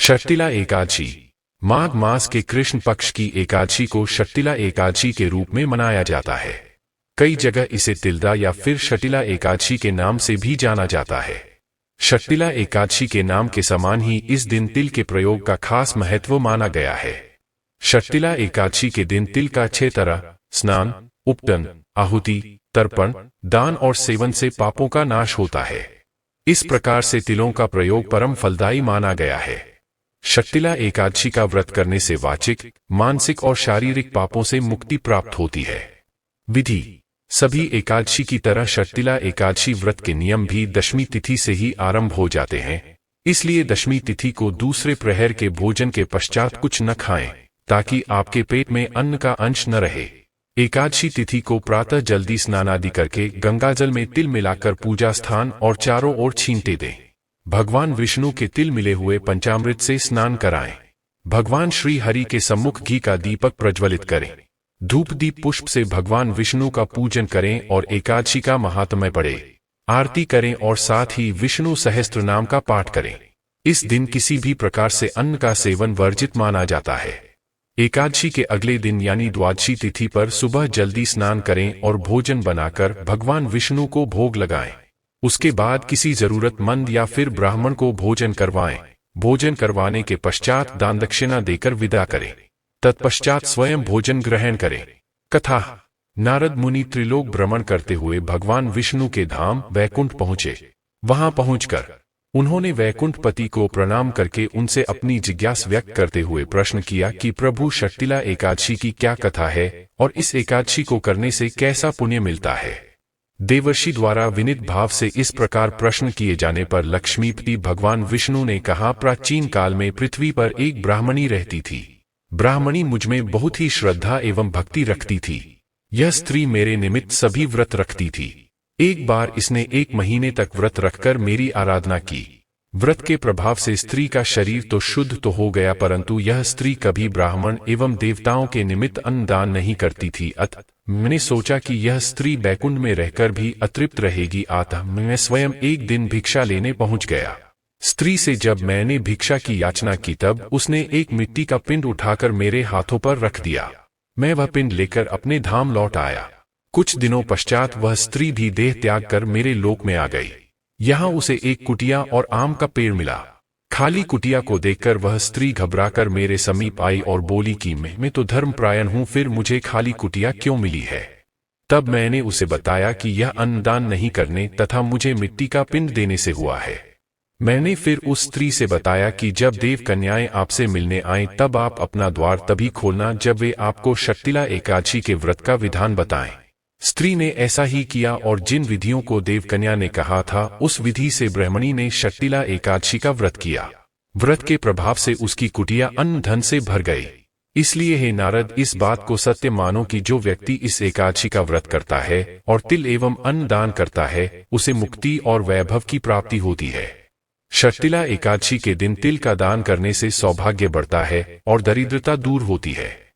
षष्टिला एकादशी। माघ मास के कृष्ण पक्ष की एकादशी को षष्टिला एकादशी के रूप में मनाया जाता है। कई जगह इसे तिलदा या फिर षष्टिला एकादशी के नाम से भी जाना जाता है। षष्टिला एकादशी के नाम के समान ही इस दिन तिल के प्रयोग का खास महत्व माना गया है। षष्टिला एकादशी के दिन तिल का 6 तरह स्नान, उपटन, आहुति, तर्पण, दान और सेवन से पापों का नाश होता है। इस प्रकार से तिलों का प्रयोग परम फलदायी माना गया है। षष्टिला एकादशी का व्रत करने से वाचिक, मानसिक और शारीरिक पापों से मुक्ति प्राप्त होती है। विधि: सभी एकादशी की तरह षष्टिला एकादशी व्रत के नियम भी दशमी तिथि से ही आरंभ हो जाते हैं। इसलिए दशमी तिथि को दूसरे प्रहर के भोजन के पश्चात कुछ न खाएं, ताकि आपके पेट में अन्न का अंश न रहे। एकादशी तिथि को प्रातः जल्दी स्नान आदि करके गंगाजल में तिल मिलाकर पूजा स्थान और चारों ओर छींटे दें। भगवान विष्णु के तिल मिले हुए पंचामृत से स्नान कराएं। भगवान श्री हरि के सम्मुख घी का दीपक प्रज्वलित करें। धूप दीप पुष्प से भगवान विष्णु का पूजन करें और एकादशी का महात्म्य पढ़ें, आरती करें और साथ ही विष्णु सहस्त्र नाम का पाठ करें। इस दिन किसी भी प्रकार से अन्न का सेवन वर्जित माना जाता है। एकादशी के अगले दिन यानी द्वादशी तिथि पर सुबह जल्दी स्नान करें और भोजन बनाकर भगवान विष्णु को भोग लगाएं। उसके बाद किसी जरूरतमंद या फिर ब्राह्मण को भोजन करवाएं। भोजन करवाने के पश्चात दान दक्षिणा देकर विदा करें। तत्पश्चात स्वयं भोजन ग्रहण करें। कथा: नारद मुनि त्रिलोक भ्रमण करते हुए भगवान विष्णु के धाम वैकुंठ पहुंचे। वहां पहुंचकर उन्होंने वैकुंठपति को प्रणाम करके उनसे अपनी जिज्ञासा व्यक्त करते हुए प्रश्न किया कि प्रभु, षष्टिला एकादशी की क्या कथा है और इस एकादशी को करने से कैसा पुण्य मिलता है। देवर्षि द्वारा विनीत भाव से इस प्रकार प्रश्न किए जाने पर लक्ष्मीपति भगवान विष्णु ने कहा, प्राचीन काल में पृथ्वी पर एक ब्राह्मणी रहती थी। ब्राह्मणी मुझमें बहुत ही श्रद्धा एवं भक्ति रखती थी। यह स्त्री मेरे निमित्त सभी व्रत रखती थी। एक बार इसने 1 महीने तक व्रत रखकर मेरी आराधना की। व्रत के प्रभाव से स्त्री का शरीर तो शुद्ध तो हो गया, परंतु यह स्त्री कभी ब्राह्मण एवं देवताओं के निमित्त अन्न दान नहीं करती थी। अतः मैंने सोचा कि यह स्त्री बैकुंठ में रहकर भी अतृप्त रहेगी। अतः मैं स्वयं एक दिन भिक्षा लेने पहुंच गया। स्त्री से जब मैंने भिक्षा की याचना की तब उसने एक मिट्टी का पिंड उठाकर मेरे हाथों पर रख दिया। मैं वह पिंड लेकर अपने धाम लौट आया। कुछ दिनों पश्चात वह स्त्री भी देह त्याग कर मेरे लोक में आ गई। यहाँ उसे एक कुटिया और आम का पेड़ मिला। खाली कुटिया को देखकर वह स्त्री घबराकर मेरे समीप आई और बोली कि मैं तो धर्मपरायण हूँ, फिर मुझे खाली कुटिया क्यों मिली है। तब मैंने उसे बताया कि यह अन्नदान नहीं करने तथा मुझे मिट्टी का पिंड देने से हुआ है। मैंने फिर उस स्त्री से बताया कि जब देव कन्याएं आपसे मिलने आएं तब आप अपना द्वार तभी खोलना जब वे आपको षष्टिला एकादशी के व्रत का विधान बताएं। स्त्री ने ऐसा ही किया और जिन विधियों को देवकन्या ने कहा था उस विधि से ब्राह्मणी ने षष्टिला एकादशी का व्रत किया। व्रत के प्रभाव से उसकी कुटिया अन्न धन से भर गई। इसलिए हे नारद, इस बात को सत्य मानो कि जो व्यक्ति इस एकादशी का व्रत करता है और तिल एवं अन्न दान करता है, उसे मुक्ति और वैभव की प्राप्ति होती है। षष्टिला एकादशी के दिन तिल का दान करने से सौभाग्य बढ़ता है और दरिद्रता दूर होती है।